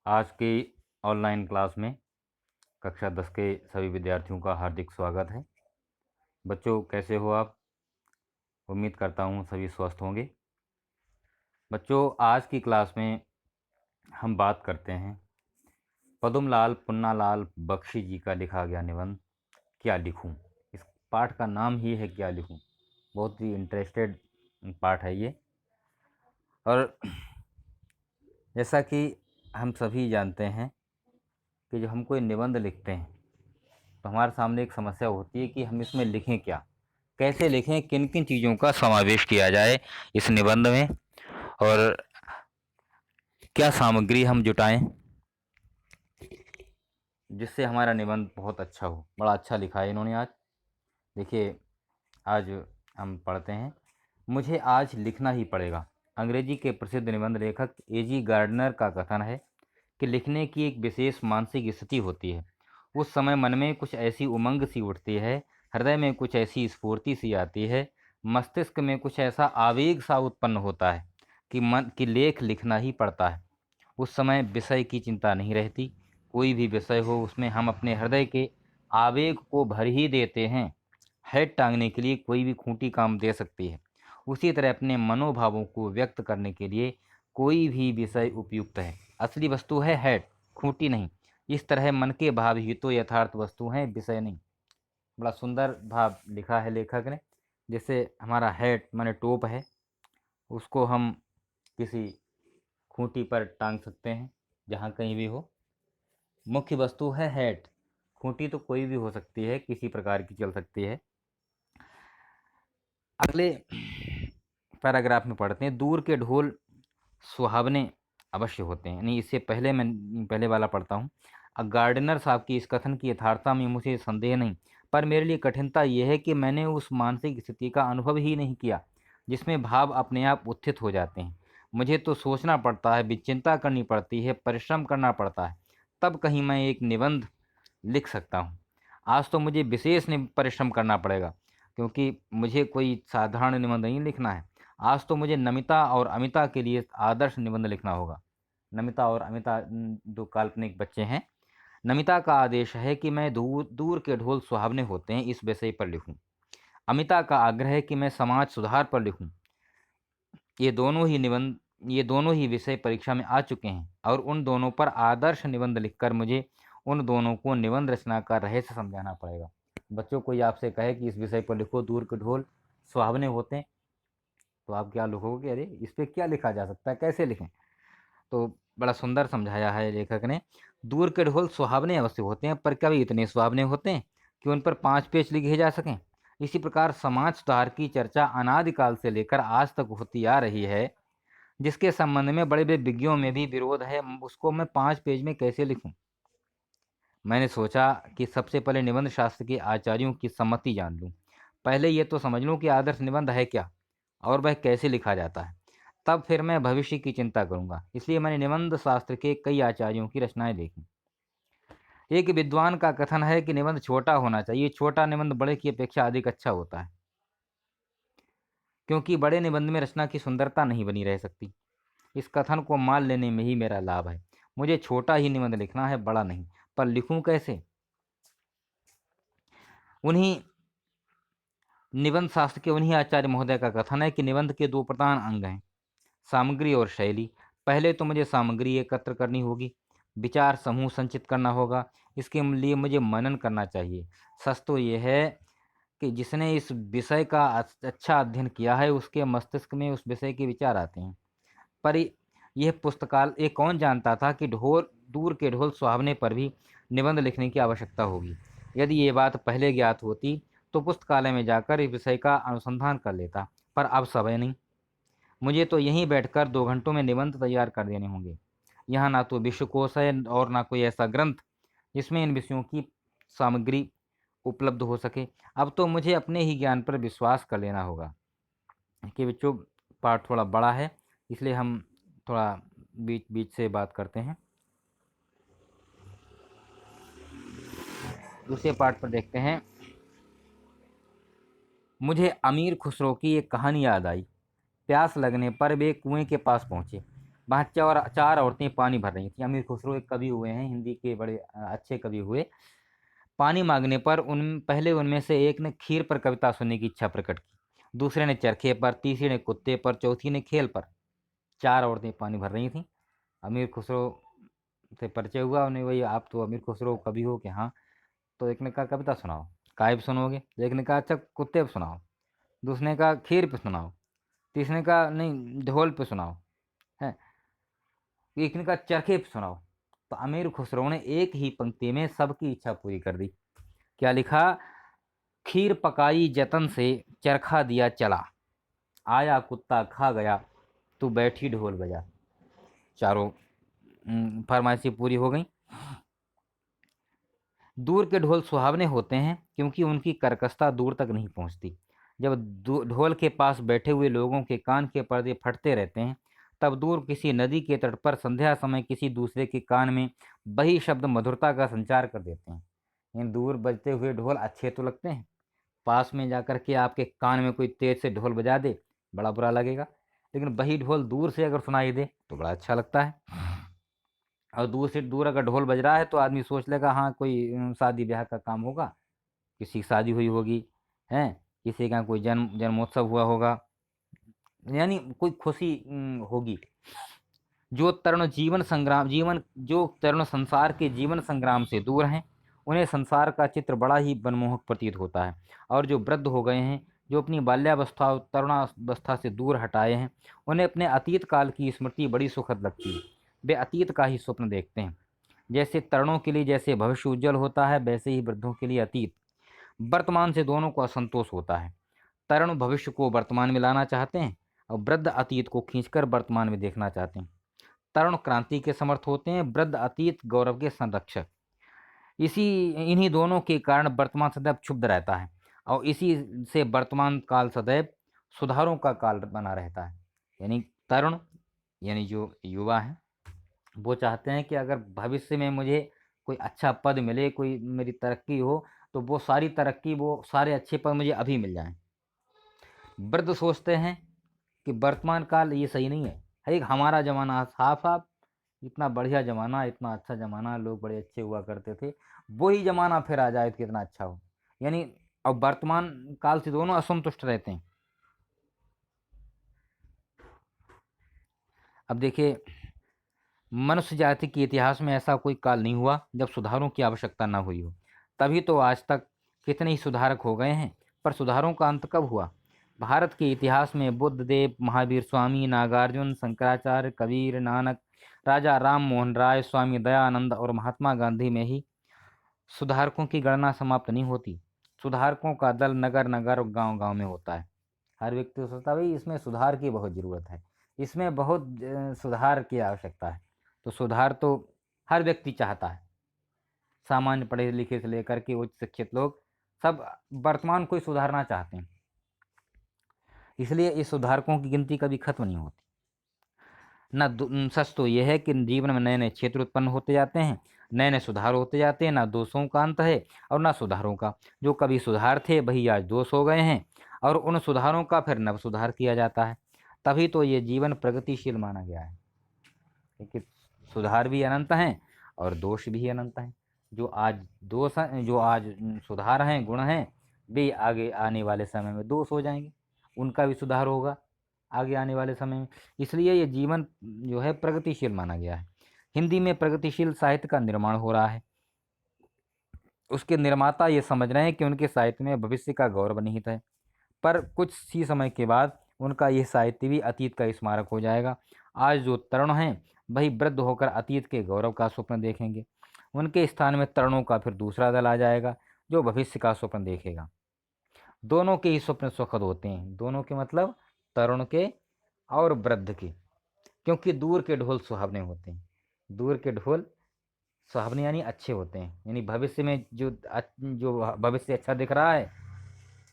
आज की online class में कक्षा 10 के सभी विद्यार्थियों का हार्दिक स्वागत है। बच्चों, कैसे हो आप? उम्मीद करता हूँ सभी स्वस्थ होंगे। बच्चों, आज की क्लास में हम बात करते हैं पद्मलाल पुन्नालाल बख्शी जी का लिखा गया निबंध क्या लिखूं। इस पाठ का नाम ही है क्या लिखूं। बहुत ही इंटरेस्टेड पाठ है ये। और जैसा कि हम सभी जानते हैं कि जब हम कोई निबंध लिखते हैं तो हमारे सामने एक समस्या होती है कि हम इसमें लिखें क्या, कैसे लिखें, किन किन चीज़ों का समावेश किया जाए इस निबंध में, और क्या सामग्री हम जुटाएं जिससे हमारा निबंध बहुत अच्छा हो। बड़ा अच्छा लिखा है इन्होंने आज। देखिए, आज हम पढ़ते हैं। मुझे आज लिखना ही पड़ेगा। अंग्रेजी के प्रसिद्ध निबंध लेखक एजी गार्डनर का कथन है कि लिखने की एक विशेष मानसिक स्थिति होती है। उस समय मन में कुछ ऐसी उमंग सी उठती है, हृदय में कुछ ऐसी स्फूर्ति सी आती है, मस्तिष्क में कुछ ऐसा आवेग सा उत्पन्न होता है कि मन की लेख लिखना ही पड़ता है। उस समय विषय की चिंता नहीं रहती। कोई भी विषय हो, उसमें हम अपने हृदय के आवेग को भर ही देते हैं। हेड टांगने के लिए कोई भी खूंटी काम दे सकती है। उसी तरह अपने मनोभावों को व्यक्त करने के लिए कोई भी विषय उपयुक्त है। असली वस्तु है हेड, खूंटी नहीं। इस तरह मन के भाव ही तो यथार्थ वस्तु हैं, विषय नहीं। बड़ा सुंदर भाव लिखा है लेखक ने। जैसे हमारा हेड माने टोप है, उसको हम किसी खूंटी पर टांग सकते हैं, जहाँ कहीं भी हो। मुख्य वस्तु है हेड। खूंटी तो कोई भी हो सकती है, किसी प्रकार की चल सकती है। अगले पैराग्राफ में पढ़ते हैं, दूर के ढोल सुहावने अवश्य होते हैं। नहीं, इससे पहले मैं पहले वाला पढ़ता हूँ। गार्डनर साहब की इस कथन की यथार्थता में मुझे संदेह नहीं, पर मेरे लिए कठिनता यह है कि मैंने उस मानसिक स्थिति का अनुभव ही नहीं किया जिसमें भाव अपने आप उत्थित हो जाते हैं। मुझे तो सोचना पड़ता है, चिंता करनी पड़ती है, परिश्रम करना पड़ता है, तब कहीं मैं एक निबंध लिख सकता हूँ। आज तो मुझे विशेष परिश्रम करना पड़ेगा, क्योंकि मुझे कोई साधारण निबंध नहीं लिखना है। आज तो मुझे नमिता और अमिता के लिए आदर्श निबंध लिखना होगा। नमिता और अमिता दो काल्पनिक बच्चे हैं। नमिता का आदेश है कि मैं दूर दूर के ढोल सुहावने होते हैं इस विषय पर लिखूं। अमिता का आग्रह है कि मैं समाज सुधार पर लिखूं। ये दोनों ही विषय परीक्षा में आ चुके हैं और उन दोनों पर आदर्श निबंध लिखकर मुझे उन दोनों को निबंध रचना का रहस्य समझाना पड़ेगा। बच्चों, कोई आपसे कहे कि इस विषय पर लिखो, दूर के ढोल सुहावने होते हैं, तो आप क्या लिखोगे? अरे, इस पर क्या लिखा जा सकता है, कैसे लिखें? तो बड़ा सुंदर समझाया है लेखक ने। दूर के ढोल सुहावने अवश्य होते हैं, पर कभी इतने सुहावने होते हैं कि उन पर 5 पेज लिखे जा सकें। इसी प्रकार समाज सुधार की चर्चा अनादिकाल से लेकर आज तक होती आ रही है, जिसके संबंध में बड़े बड़े विज्ञों में भी विरोध है, उसको मैं 5 पेज में कैसे लिखूं? मैंने सोचा कि सबसे पहले निबंध शास्त्र के आचार्यों की सम्मति जान लूं। पहले ये तो समझ लूं कि आदर्श निबंध है क्या और वह कैसे लिखा जाता है, तब फिर मैं भविष्य की चिंता करूंगा। इसलिए मैंने निबंध शास्त्र के कई आचार्यों की रचनाएं देखी। एक विद्वान का कथन है कि निबंध छोटा होना चाहिए। छोटा निबंध बड़े की अपेक्षा अधिक अच्छा होता है, क्योंकि बड़े निबंध में रचना की सुंदरता नहीं बनी रह सकती। इस कथन को मान लेने में ही मेरा लाभ है। मुझे छोटा ही निबंध लिखना है, बड़ा नहीं। पर लिखूं कैसे? उन्हीं निबंध शास्त्र के उन्हीं आचार्य महोदय का कथन है कि निबंध के दो प्रधान अंग हैं, सामग्री और शैली। पहले तो मुझे सामग्री एकत्र करनी होगी, विचार समूह संचित करना होगा। इसके लिए मुझे मनन करना चाहिए। सच तो यह है कि जिसने इस विषय का अच्छा अध्ययन किया है, उसके मस्तिष्क में उस विषय के विचार आते हैं। पर यह पुस्तकाल ये कौन जानता था कि ढोल दूर के ढोल सुहावने पर भी निबंध लिखने की आवश्यकता होगी। यदि ये बात पहले ज्ञात होती तो पुस्तकालय में जाकर इस विषय का अनुसंधान कर लेता, पर अब समय नहीं। मुझे तो यहीं बैठकर 2 घंटों में निबंध तैयार कर देने होंगे। यहाँ ना तो विश्वकोश है और ना कोई ऐसा ग्रंथ जिसमें इन विषयों की सामग्री उपलब्ध हो सके। अब तो मुझे अपने ही ज्ञान पर विश्वास कर लेना होगा। कि बच्चों, पाठ थोड़ा बड़ा है, इसलिए हम थोड़ा बीच बीच से बात करते हैं। दूसरे पाठ पर देखते हैं। मुझे अमीर खुसरो की एक कहानी याद आई। प्यास लगने पर वे कुएं के पास पहुंचे। वहाँ चार चार औरतें पानी भर रही थी। अमीर खुसरो एक कवि हुए हैं, हिंदी के बड़े अच्छे कवि हुए। पानी मांगने पर पहले उनमें से एक ने खीर पर कविता सुनने की इच्छा प्रकट की, दूसरे ने चरखे पर, तीसरे ने कुत्ते पर, चौथी ने खेल पर। चार औरतें पानी भर रही थीं। अमीर खुसरो से परिचय हुआ, उन्हें, वही आप तो अमीर खुसरो कवि हो कि हाँ। तो एक ने कहा कविता सुनाओ। काय पे सुनोगे? एक ने कहा अच्छा कुत्ते पे सुनाओ। दूसरे ने कहा खीर पे सुनाओ। तीसरे ने कहा नहीं ढोल पे सुनाओ। है, एक ने कहा चरखे पे सुनाओ। तो अमीर खुसरो ने एक ही पंक्ति में सबकी इच्छा पूरी कर दी। क्या लिखा? खीर पकाई जतन से, चरखा दिया चला, आया कुत्ता खा गया, तू बैठी ढोल बजा। चारों फरमाइशें पूरी हो गई। दूर के ढोल सुहावने होते हैं क्योंकि उनकी कर्कशता दूर तक नहीं पहुंचती। जब ढोल के पास बैठे हुए लोगों के कान के पर्दे फटते रहते हैं, तब दूर किसी नदी के तट पर संध्या समय किसी दूसरे के कान में वही शब्द मधुरता का संचार कर देते हैं। इन दूर बजते हुए ढोल अच्छे तो लगते हैं, पास में जाकर के आपके कान में कोई तेज से ढोल बजा दे, बड़ा बुरा लगेगा। लेकिन वही ढोल दूर से अगर सुनाई दे तो बड़ा अच्छा लगता है। और दूर से दूर अगर ढोल बज रहा है तो आदमी सोच लेगा हाँ कोई शादी ब्याह का काम होगा, किसी की शादी हुई होगी, हैं, किसी का कोई जन्मोत्सव हुआ होगा, यानी कोई खुशी होगी। जो तरुण संसार के जीवन संग्राम से दूर हैं, उन्हें संसार का चित्र बड़ा ही मनमोहक प्रतीत होता है। और जो वृद्ध हो गए हैं, जो अपनी बाल्यावस्था और तरुणावस्था से दूर हटाए हैं, उन्हें अपने अतीत काल की स्मृति बड़ी सुखद लगती है। वे अतीत का ही स्वप्न देखते हैं। जैसे तरुणों के लिए जैसे भविष्य उज्जवल होता है, वैसे ही वृद्धों के लिए अतीत। वर्तमान से दोनों को असंतोष होता है। तरुण भविष्य को वर्तमान में लाना चाहते हैं और वृद्ध अतीत को खींचकर वर्तमान में देखना चाहते हैं। तरुण क्रांति के समर्थ होते हैं, वृद्ध अतीत गौरव के संरक्षक। इन्हीं दोनों के कारण वर्तमान सदैव क्षुब्ध रहता है और इसी से वर्तमान काल सदैव सुधारों का काल बना रहता है। यानी तरुण, यानी जो युवा हैं, वो चाहते हैं कि अगर भविष्य में मुझे कोई अच्छा पद मिले, कोई मेरी तरक्की हो, तो वो सारी तरक्की, वो सारे अच्छे पद मुझे अभी मिल जाएं। वृद्ध सोचते हैं कि वर्तमान काल ये सही नहीं है, एक हमारा ज़माना साफ साफ, इतना बढ़िया ज़माना, इतना अच्छा ज़माना, लोग बड़े अच्छे हुआ करते थे, वही ज़माना फिर आ जाए तो कितना अच्छा हो। यानी अब वर्तमान काल से दोनों असंतुष्ट रहते हैं। अब देखिए, मनुष्य जाति के इतिहास में ऐसा कोई काल नहीं हुआ जब सुधारों की आवश्यकता न हुई हो। तभी तो आज तक कितने ही सुधारक हो गए हैं, पर सुधारों का अंत कब हुआ? भारत के इतिहास में बुद्धदेव, महावीर स्वामी, नागार्जुन, शंकराचार्य, कबीर, नानक, राजा राम मोहन राय, स्वामी दयानंद और महात्मा गांधी में ही सुधारकों की गणना समाप्त नहीं होती। सुधारकों का दल नगर नगर और गांव गांव में होता है। हर व्यक्ति सोचता है भाई इसमें सुधार की बहुत ज़रूरत है, इसमें बहुत सुधार की आवश्यकता है। तो सुधार तो हर व्यक्ति चाहता है, सामान्य पढ़े लिखे से लेकर के उच्च शिक्षित लोग सब वर्तमान को ही सुधारना चाहते हैं। इसलिए इस सुधारकों की गिनती कभी खत्म नहीं होती। सच तो यह है कि जीवन में नए नए क्षेत्र उत्पन्न होते जाते हैं, नए नए सुधार होते जाते हैं। ना दोषों का अंत है और ना सुधारों का। जो कभी सुधार थे वही आज दोष हो गए हैं और उन सुधारों का फिर नव सुधार किया जाता है। तभी तो ये जीवन प्रगतिशील माना गया है, क्योंकि सुधार भी अनंत हैं और दोष भी अनंत हैं। जो आज दोष हैं, जो आज सुधार हैं, गुण हैं, वे आगे आने वाले समय में दोष हो जाएंगे, उनका भी सुधार होगा आगे आने वाले समय में। इसलिए ये जीवन जो है प्रगतिशील माना गया है। हिंदी में प्रगतिशील साहित्य का निर्माण हो रहा है। उसके निर्माता ये समझ रहे हैं कि उनके साहित्य में भविष्य का गौरव निहित है, पर कुछ ही समय के बाद उनका यह साहित्य भी अतीत का स्मारक हो जाएगा। आज जो तरुण हैं वही वृद्ध होकर अतीत के गौरव का स्वप्न देखेंगे। उनके स्थान में तरुणों का फिर दूसरा दल आ जाएगा जो भविष्य का स्वप्न देखेगा। दोनों के ही स्वप्न सुखद होते हैं, दोनों के मतलब तरुण के और वृद्ध के, क्योंकि दूर के ढोल सुहावने होते हैं। दूर के ढोल सुहावने यानी अच्छे होते हैं, यानी भविष्य में जो भविष्य अच्छा दिख रहा है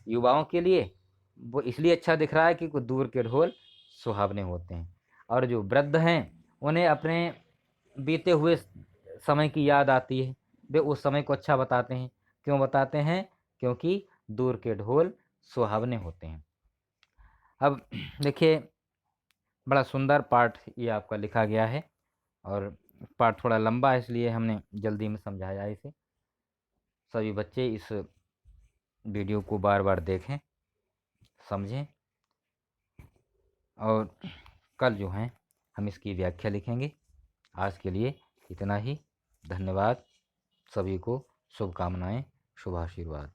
युवाओं के लिए, वो इसलिए अच्छा दिख रहा है कि कुछ दूर के ढोल सुहावने होते हैं। और जो वृद्ध हैं उन्हें अपने बीते हुए समय की याद आती है, वे उस समय को अच्छा बताते हैं। क्यों बताते हैं? क्योंकि दूर के ढोल सुहावने होते हैं। अब देखिए, बड़ा सुंदर पाठ ये आपका लिखा गया है और पाठ थोड़ा लंबा है, इसलिए हमने जल्दी में समझाया है इसे। सभी बच्चे इस वीडियो को बार बार देखें, समझें, और कल जो है हम इसकी व्याख्या लिखेंगे। आज के लिए इतना ही। धन्यवाद। सभी को शुभकामनाएं, शुभ आशीर्वाद।